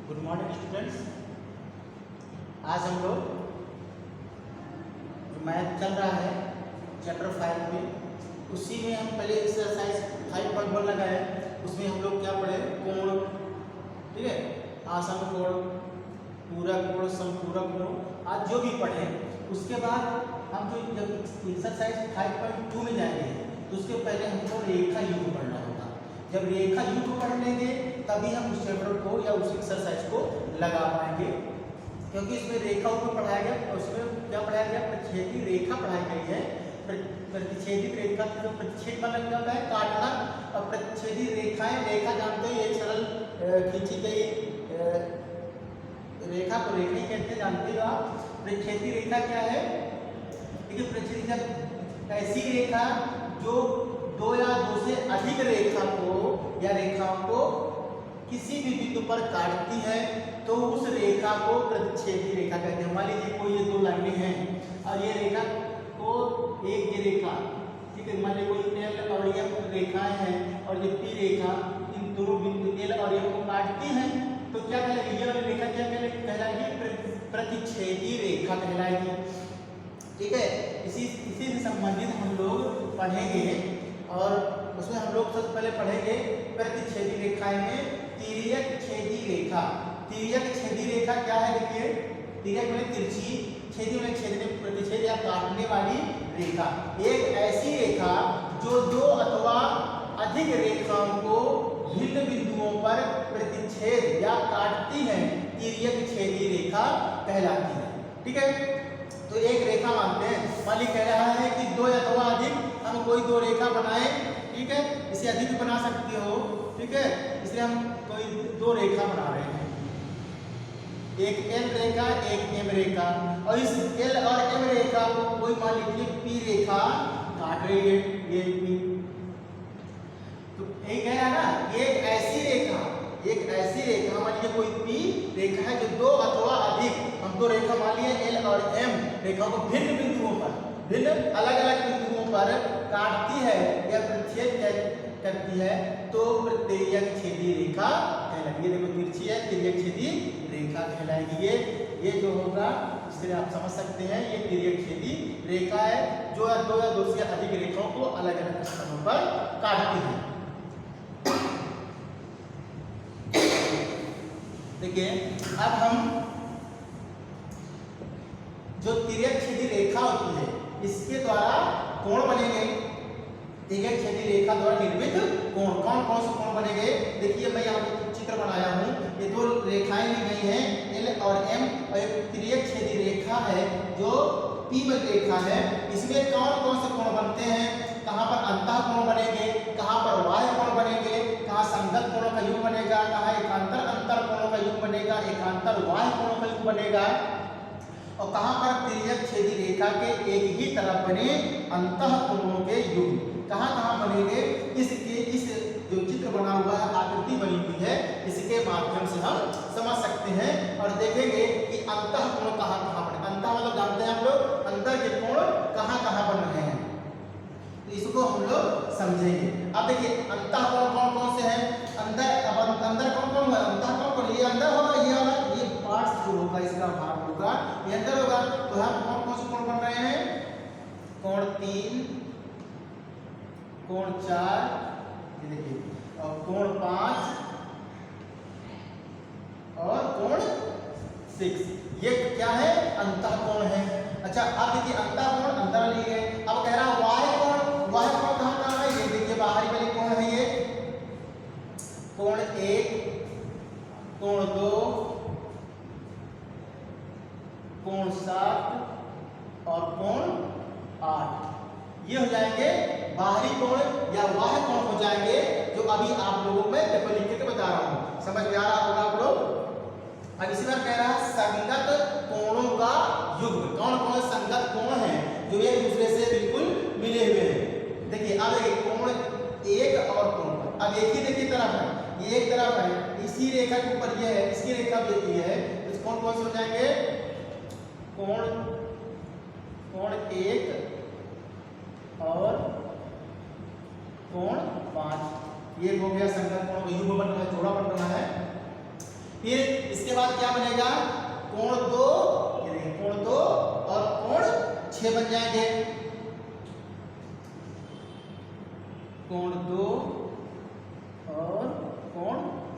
Good morning students. आज हम लोग जो मैथ चल रहा है चैप्टर 5 में, उसी में हम पहले एक्सरसाइज 5.1 लगाए। उसमें हम लोग क्या पढ़े? कोण, ठीक है, आसन कोण, पूरक कोण, समपूरक कोण, आज जो भी पढ़े। उसके बाद हम जो जब एक्सरसाइज 5.2 में जाएंगे तो उसके पहले हमको रेखा युग पढ़ना होगा। जब रेखा युग पढ़ लेंगे तभी हम उस चैप्टर को या उस एक्सरसाइज को लगा पाएंगे, क्योंकि इसमें रेखा को पढ़ाया गया। उसमें क्या पढ़ाया गया? प्रतिच्छेदी रेखा पढ़ाई गई है। प्रतिच्छेदी रेखा जो प्रतिच्छेद मतलब क्या होता है? काटना। और प्रतिच्छेदी रेखाएं, रेखा जानते हो, एक सरल खींची गई रेखा को रेखा ही कहते हैं, जानते हो आप। प्रतिच्छेदी रेखा क्या है? देखिए, प्रतिच्छेदी जब ऐसी रेखा जो दो या दो से अधिक रेखा को या रेखाओं को किसी भी बिंदु पर काटती है तो उस रेखा को प्रतिच्छेदी रेखा कहते हैं। मान लीजिए कोई ये दो लाइनें हैं और ये रेखा को एक ये रेखा, ठीक है, मान लीजिए कोई एल और एम रेखाएं हैं और ये पी रेखा इन दोनों बिंदु एल और एम को काटती हैं तो क्या कहलाएगी? ये वाली रेखा क्या कहलाएगी? प्रतिच्छेदी रेखा कहलाएगी। ठीक है, इसी से संबंधित हम लोग पढ़ेंगे और उसमें हम लोग सबसे पहले पढ़ेंगे प्रतिच्छेदी रेखाएं में तिर्यक छेदी रेखा। तिर्यक छेदी रेखा क्या है? देखिए, तिर्यक में तिरछी, छेदी में छेदने, प्रतिच्छेद या काटने वाली रेखा। एक ऐसी रेखा जो दो अथवा अधिक रेखाओं को भिन्न बिंदुओं पर प्रतिच्छेद या काटती है, तिर्यक छेदी रेखा कहलाती है। ठीक है, तो एक रेखा मानते हैं। मान ली कह रहा है कि दो अथवा अधिक, हम कोई दो रेखा बनाए, ठीक है, इसे अधिक भी बना सकते हो, ठीक है, इसलिए हम कोई दो रेखा बना रहे हैं, एक एल रेखा एक एम रेखा, और इस एल और एम रेखा को कोई मान लीजिए पी रेखा काट रही है, ये पी। तो एक कह रहा है ना, एक ऐसी रेखा मान लीजिए कोई पी रेखा है जो दो अथवा अधिक, हम दो रेखा मान लिए एल और एम रेखाओं को भिन्न बिंदुओं पर, भिन्न अलग अलग बिंदुओं पर काटती है या प्रतिच्छेद करती है तो तिर्यक छेदी रेखा कहलाएगी। देखो तिरछी है, तिर्यक छेदी रेखा कहलाएगी। ये जो होगा इससे आप समझ सकते हैं, ये तिर्यक छेदी रेखा है जो दो या दो से अधिक रेखाओं को अलग अलग स्थानों पर काटती है। देखिए, अब हम जो तिर्यक छेदी रेखा होती है इसके द्वारा कोण बनेंगे। तिर्यक छेदी रेखा द्वारा निर्मित कोण, कौन कौन से कोण बनेंगे? देखिए, मैं यहाँ पे चित्र बनाया हूँ, ये दो रेखाएं ली गई हैं एल और एम, और एक तिर्यक छेदी रेखा है जो पी में रेखा है। इसमें कौन कौन से कोण बनते हैं? कहाँ पर अंतः कोण बनेंगे, कहाँ पर बाह्य कोण बनेंगे, कहाँ संगत कोणों का युग बनेगा, कहाँ एकांतर अंतर कोणों का युग बनेगा, एकांतर बाह्य कोणों का युग बनेगा, और कहाँ पर तिर्यक छेदी रेखा के एक ही तरफ बने अंतः कोणों के युग कहाँ कहाँ बनेंगे? इस जो चित्र बना हुआ है, आकृति बनी हुई है, इसके माध्यम से हम समझ सकते हैं और देखेंगे कि अंतः कोण कहाँ कहाँ बने। अंतः मतलब जानते हैं हम लोग, अंदर के कोण कहाँ कहाँ बन रहे हैं, तो इसको हम लोग समझेंगे। अब देखिए, अंतः कोण कौन कौन से हैं? अंदर कौन कौन हुआ? अंतः कौन? ये अंदर होगा, ये वाला, ये पार्ट जो होगा इसका भाग होगा, ये अंदर होगा। तो हम कौन कौन से कोण बन रहे हैं? कोण 3, कोण 4, ये देखिए, और कोण 5 और कोण 6, ये क्या है? अंतः कोण है। अच्छा, अब देखिए, अंतः कोण अंदर लिए गए। अब कह रहा है बाह्य कोण, बाह्य कोण कहाँ कहाँ है? ये देखिए, बाहरी वाली कोण है, ये कोण 1, कोण 2, कोण 7 और कोण 8, ये हो जाएंगे बाहरी कोण या बाह्य कोण हो जाएंगे, जो अभी आप लोगों में पेपर लिख के बता रहा हूं। समझ में आ रहा होगा आप लोग। अब इसी बार कह रहा है संगत कोणों का युग्म। कौन कौन संगत कोण हैं जो एक दूसरे से बिल्कुल मिले हुए हैं? देखिए, अब एक कोण 1 और कोण, अब एक ही देखिए तरफ है, ये एक तरफ है, इसी रेखा के ऊपर ये है, इसकी रेखा भी ये है, तो कौन कौन से हो जाएंगे? कोण 1 और कोण 5, ये हो गया संगत कोण, युग्म बन रहा है, जोड़ा बन रहा है। फिर बनेगा कोण 2, कोण 2 और कोण 6 बन जाएंगे। कोण 2 और कोण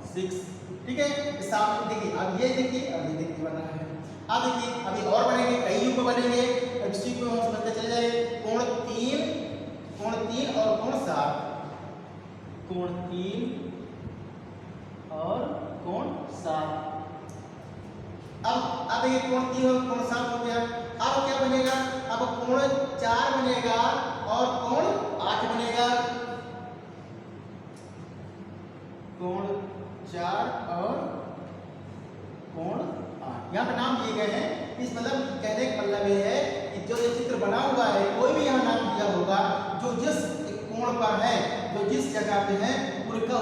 6, ठीक है। सामने देखिए, अब ये देखिए, अब ये देखिए बन रहा है। अब देखिए अभी और बनेंगे, कई युग बनेंगे। अब इसी को हम समझते चले जाए। कोण 3 और कोण 7, कोण 3 और कोण 7। अब देखिए कोण 3 और कोण 7 हो गया। अब क्या बनेगा? अब कोण 4 बनेगा और कोण 8 बनेगा। कोण 4 और कोण 8, यहाँ पे नाम दिए गए हैं। इस मतलब कहने का मतलब ये है कि जो ये चित्र बना हुआ है, कोई भी यहाँ नाम दिया होगा, जो जिस कोण पर है, जो जिस जगह पे है, उनका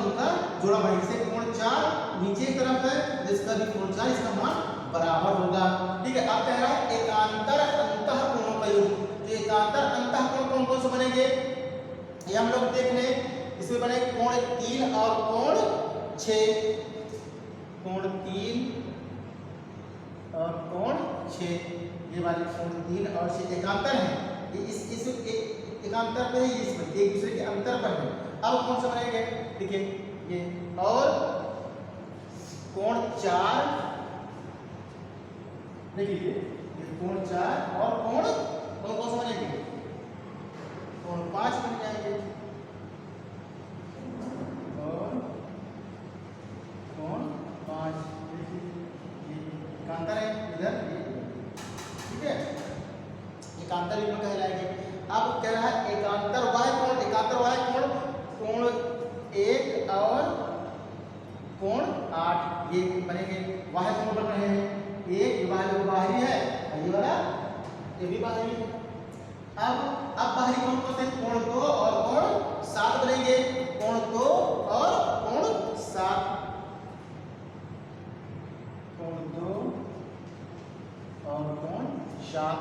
जोड़ा बनेगा। जैसे कोण 4 नीचे की तरफ है, जिसका भी कोण 4 इसका मान बराबर होगा, ठीक है। अब कह रहा है एकांतर अंतःकोणों का योग। तो एकांतर अंतःकोण कौन से बनेंगे ये हम लोग देख लें। इसमें बने कोण 3 और कोण 6, कोण 3 और कोण 6, ये वाले कोण 3 और 6 एकांतर हैं। ये इस एकांतर पे है, इस पर एक दूसरे के अंतर पर है। अब कौन सा बनेंगे? देखिए ये और कोण 4, देखिए ये कोण 4 और कोण कौन सा बनेंगे? कोण 5 बन जाएंगे और कोण 5, ये एकांतर है इधर, ठीक है, एकांतर युग्म कहलाएंगे। अब कह रहा है एकांतर वाय कोण, एकांतर वाय कोण, कोण 1 और कोण 8 ये बनेंगे, वाय कोण बन रहे हैं। एक बाहरी है और ये वाला ये भी बाहरी है। अब बाहरी कोण कौन से? कोण 2 और कोण 7 बनेंगे। कोण 2 और कोण 7, कोण 2 और कोण 7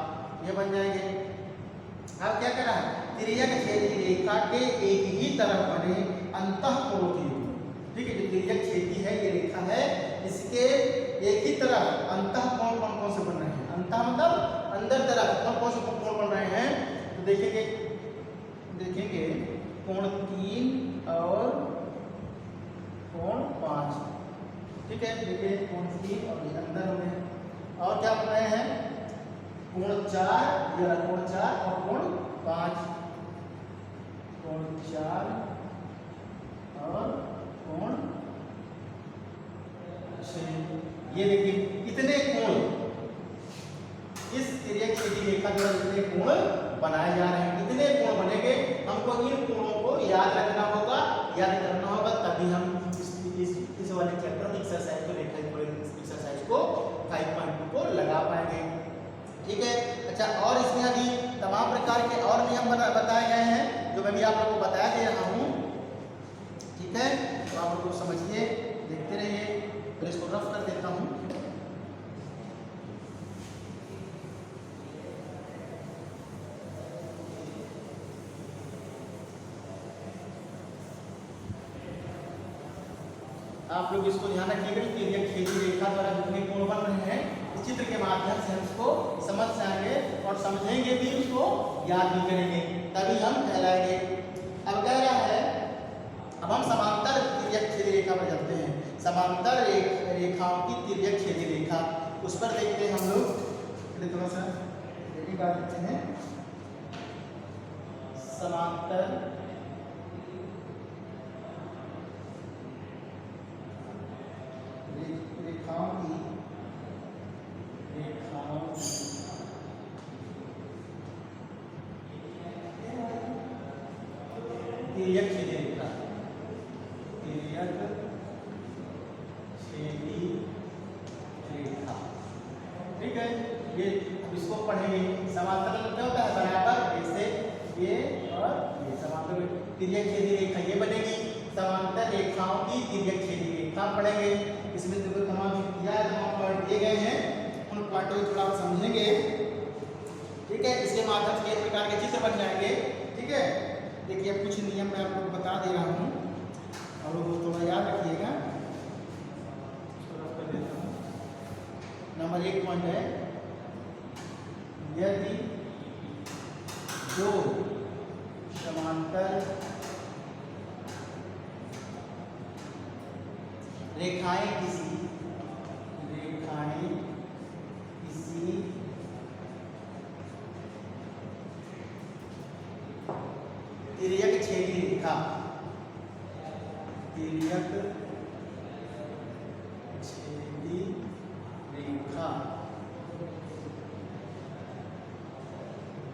ये बन जाएंगे। अब क्या कर रहा है? तिर्यक छेदी रेखा के एक ही तरफ बने अंतःकोण की, ठीक है। जो तिर्यक छेदी है ये रेखा है, इसके एक ही तरफ अंतःकोण कौन से बन रहे हैं? अंतः मतलब अंदर तरफ कौन से कोण बन रहे हैं? तो देखेंगे कोण 3 और कोण 5, ठीक है। देखिए कोण 3 और ये अंदर हो गए। और क्या बन रहे हैं? कोण 4, ये कोण 4 और कोण 5, कोण 4 और कोण 6। ये देखिए इतने कोण इस तिर्यक छेदी रेखा द्वारा इतने कोण बनाए जा रहे हैं। इतने कोण बनेंगे, हमको इन कोणों को याद रखना होगा, याद करना होगा, तभी हम इस वाले चैप्टर एक्सरसाइज को एक्सरसाइज को 5.2 को लगा पाएंगे, ठीक है। अच्छा, और इसमें अभी तमाम प्रकार के और नियम बताए गए हैं, जो मैं भी आप लोगों को बता दे रहा हूँ, ठीक है। तो आप लोग समझिए, देखते रहिए। फिर इसको रफ कर देता हूँ। आप लोग इसको ध्यान रखिएगा कि तिर्यक छेदी रेखा द्वारा जितने कोण बन रहे हैं, इस चित्र के माध्यम से हम इसको समझ जाएंगे और समझेंगे भी, उसको याद भी करेंगे, तभी हम कहलाएंगे। अब कह रहा है, अब हम समांतर तिर्यक छेदी रेखा पर चलते हैं। समांतर रेखाओं की तिर्यक छेदी रेखा, उस पर देखते हैं हम लोग। थोड़ा सा रेडी कर देते हैं। समांतर रेखाओं की तिर्यक छेदी रेखा, तिर्यक छेदी रेखा, ठीक है। ये इसको पढ़ेंगे। समांतर क्या होता है? बराबर, जैसे ये और ये समांतर तिर्यक छेदी रेखा ये बनेगी। समांतर रेखाओं की तिर्यक छेदी रेखा पढ़ेंगे। इसमें जो तमाम पॉइंट दिए गए हैं, उन पॉइंटों को थोड़ा समझेंगे, ठीक है। इसके माध्यम से एक प्रकार के चित्र बन जाएंगे, ठीक है। देखिए अब कुछ नियम मैं आपको बता दे रहा हूँ और वो थोड़ा याद रखिएगा। इसको रफ कर देता हूँ। एक पॉइंट है, यदि दो समांतर रेखाएं किसी तिर्यक छेदी रेखा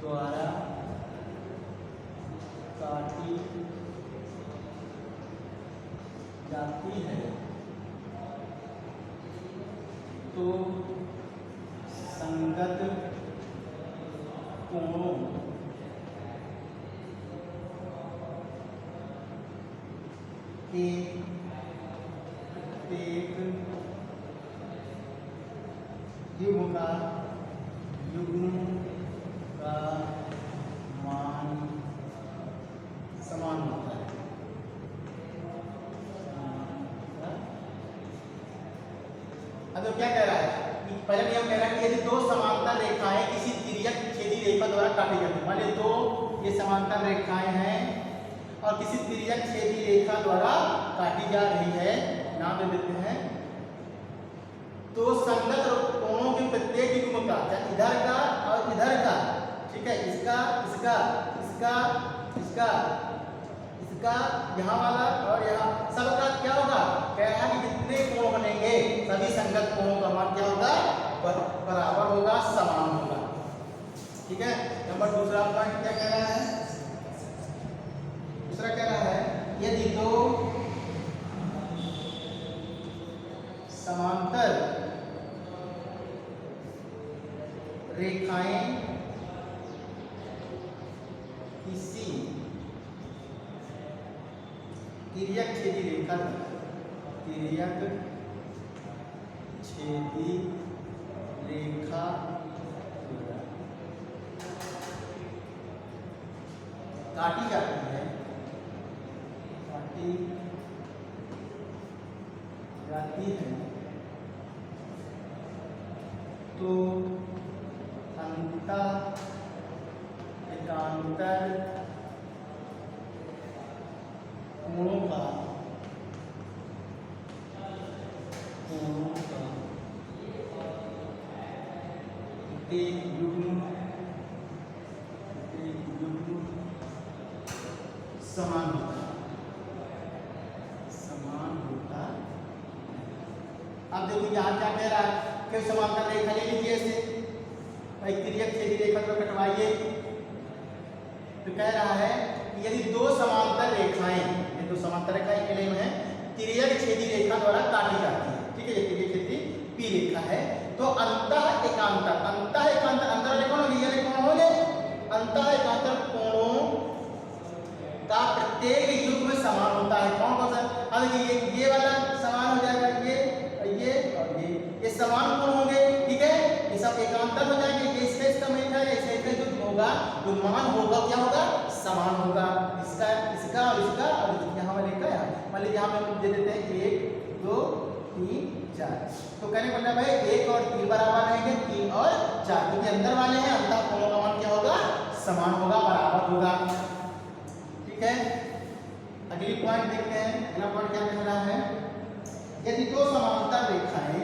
द्वारा काटी जाती है तो संगत कोणों के प्रत्येक युग्म का मान समान होता है। अब तो क्या कह रहा है कि पहले नियम कह रहा है कि यदि दो समांतर रेखाएं किसी तिर्यक छेदी रेखा द्वारा काटी जाती है, मान लीजिए दो ये समांतर रेखाएं हैं और किसी तिर्यक छेदी रेखा द्वारा काटी जा रही है, नाम दे देते हैं, तो संगत कोणों के प्रत्येक युग्म का, इधर का और इधर का, ठीक है, इसका इसका इसका इसका इसका यहाँ वाला और यहाँ सबका क्या होगा, कह रहा है कि जितने कोण बनेंगे सभी संगत कोणों का मान क्या होगा, बराबर होगा, समान होगा। ठीक है। नंबर दूसरा पॉइंट क्या कह रहा है, दूसरा कह रहा है यदि दो समांतर रेखाएं किसी तिर्यक छेदी रेखा काटी जाती है तो अंतः एकांतर कोणों का प्रत्येक युग्म समान होता है। अब देखो यहाँ क्या कह रहा है कि समांतर रेखा ले लीजिए इसे, एक तिर्यक छेदी रेखा को कटवाइए, तो कह रहा है कि यदि दो समांतर रेखाएं, ये दो समांतर रेखाएं के लिए है तिर्यक छेदी रेखा द्वारा काटी जाती है, ठीक है, ये तिर्यक छेदी पी रेखा है, तो अंतः एकांतर अंतर वाले कौन होंगे, ये कौन होंगे, अंतः एकांतर कोणों का प्रत्येक युग्म समान होता है। कौन कौन सा, अब ये वाला समान हो जाएगा, ये और ये समान कोण होंगे, ठीक है, ये सब एकांतर हो जाएंगे, ये इसका मिल जाएगा, इसका युग्म होगा, जो मान होगा क्या होगा, समान होगा, इसका और इसका और यहाँ वाले का यहाँ, मान लीजिए यहाँ पे हम दे देते हैं 1 2 3 4, तो कहने मतलब है 1 और 3 बराबर रहेंगे, 3 और 4, क्योंकि अंदर वाले हैं, अंतः कोणों का मान क्या होगा, समान होगा, बराबर होगा। ठीक है। अगली पॉइंट देखते हैं, अगला पॉइंट क्या कह रहा है, यदि दो समांतर रेखाएं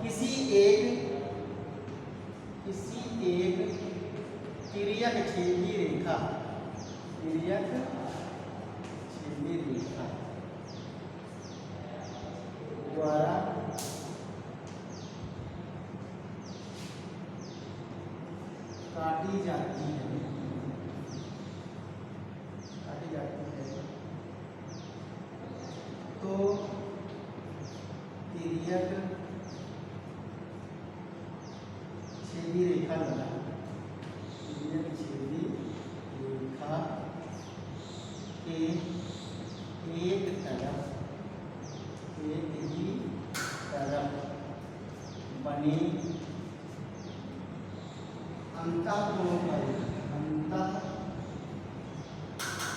किसी एक तिर्यक छेदी रेखा द्वारा काटी जाती है तो तिर्यक छेदी रेखा के एक ही तरफ बने अंतः अंतः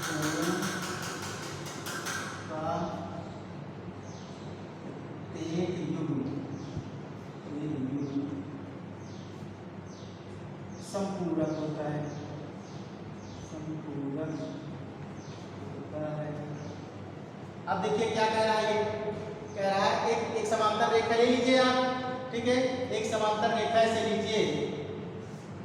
कोण का प्रत्येक युग्म संपूरक होता है, संपूरक होता है। अब देखिए क्या कह रहा है, ये कह रहा है एक समांतर रेखा ले लीजिए आप, ठीक है, एक समांतर रेखा से लीजिए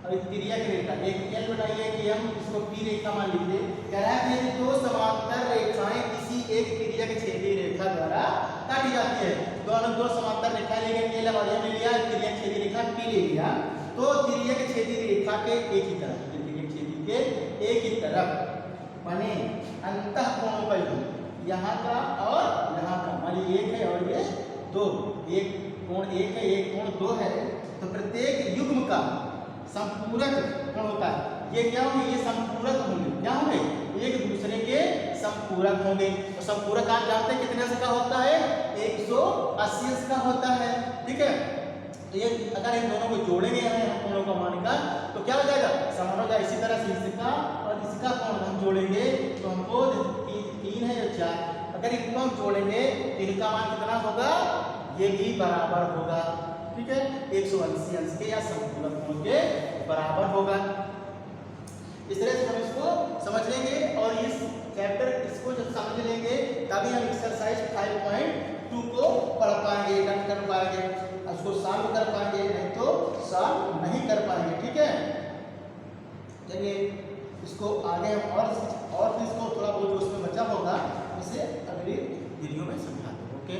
और एक तिर्यक रेखा, एक एल बनाइए कि हम इसको पी रेखा मान लीजिए। कह रहा है कि दो समांतर रेखाएं किसी एक तिर्यक छेदी रेखा द्वारा काटी जाती है। दो समांतर रेखा ले गए, एल और एम ले लिया, तिर्यक छेदी रेखा पी ले लिया, तो तिर्यक छेदी रेखा के एक ही तरफ, तिर्यक छेदी के एक ही तरफ बने अंतःकोणों का युग्म, यहाँ का और यहाँ का, मान लीजिए एक है और ये दो, एक कोण एक है एक कोण दो है, तो प्रत्येक युग्म का संपूरक कोण होता है। ये क्या होंगे, ये संपूरक होंगे, क्या होंगे, एक दूसरे के संपूरक होंगे। तो संपूरक आप जानते हैं कितने अंश का होता है, 180 अंश का होता है, ठीक है। तो ये अगर इन दोनों को जोड़ेंगे हम कोणों का मान का, तो क्या हो जाएगा, समान हो जाएगा। इसी तरह से इसका और इसका कोण हम जोड़ेंगे तो हमको 3 है या 4, अगर इनको हम जोड़ेंगे तो इनका मान कितना होगा, ये भी बराबर होगा, ठीक है, 180 अंश के या संपूरक कोण के बराबर होगा। इस तरह से हम इसको समझ लेंगे और इस चैप्टर इसको जब समझ लेंगे तभी हम एक्सरसाइज 5.2 को पढ़ पाएंगे, डन कर पाएंगे, उसको सॉल्व कर पाएंगे, नहीं तो सॉल्व नहीं कर पाएंगे, ठीक है। चलिए इसको आगे हम और इसको थोड़ा बहुत जो उसमें बचा होगा उसे अगली वीडियो में समझाते हैं, ओके।